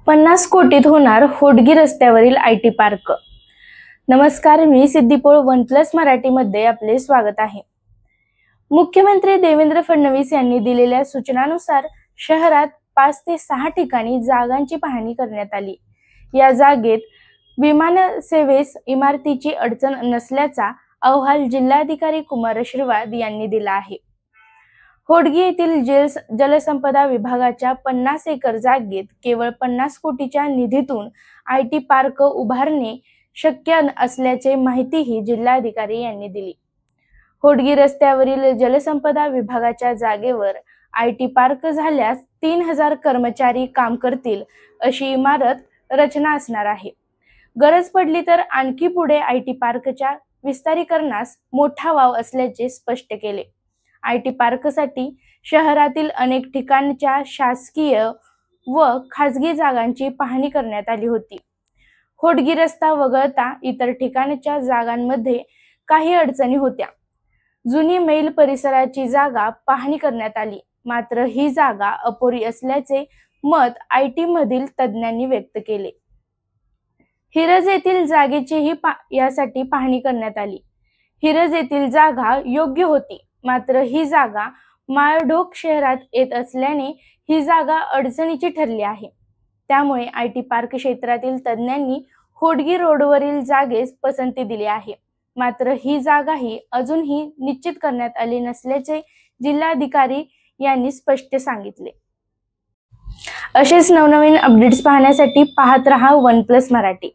50 कोटीत होणार होडगी रस्त्यावरील IT park. नमस्कार, मी सिद्दीपोळ OnePlus मराठीमध्ये आपले स्वागत आहे। मुख्यमंत्री देवेंद्र फडणवीस यांनी दिलेल्या सूचनानुसार शहरात 5 ते 6 ठिकाणी जागांची पाहणी करण्यात आली। या जागेत विमान सेवेस इमारतीची अडचण नसल्याचा अहवाल जिल्हाधिकारी कुमार आशीर्वाद यांनी दिला आहे। होडगी येथील जलसंपदा विभागाच्या 50 एकर जागेत केवळ 50 कोटीच्या निधीतून आयटी पार्क उभारणे शक्य असल्याची माहितीही जिल्हाधिकारी यांनी दिली। होडगी रस्त्यावरील जलसंपदा विभागाच्या जागेवर आयटी पार्क झाल्यास 3000 कर्मचारी काम करतील अशी इमारत रचना असणार आहे। गरज पडली तर आणखी पुढे आयटी पार्कच्या विस्तारीकरणास मोठा वाव असल्याचे स्पष्ट केले। आयटी पार्कसाठी शहरातील अनेक ठिकाणच्या शासकीय व खासगी जागांची पाहणी करण्यात आली होती। होडगी रस्ता वगळता इतर ठिकाणच्या जागांमध्ये काही अडचणी होत्या। जुनी मैल परिसराची जागा पाहणी करण्यात आली, मात्र ही जागा अपुरी असल्याचे मत आयटी मधील तज्ञांनी व्यक्त केले। हिरज येथील जागेचीही यासाठी पाहणी करण्यात आली। हिरज येथील जागा योग्य होती, मात्र ही जागा माळढोक शहरात येत असल्याने ही जागा अडचणीची ठरली आहे। त्यामुळे आयटी पार्क क्षेत्रातील तज्ञांनी होडगी रोडवरील जागेस पसंती दिली आहे, मात्र ही जागाही अजूनही निश्चित करण्यात आली नसल्याचे जिल्हाधिकारी यांनी स्पष्ट सांगितले। असेच नवनवीन अपडेट्स पाहण्यासाठी पाहत रहा OnePlus मराठी।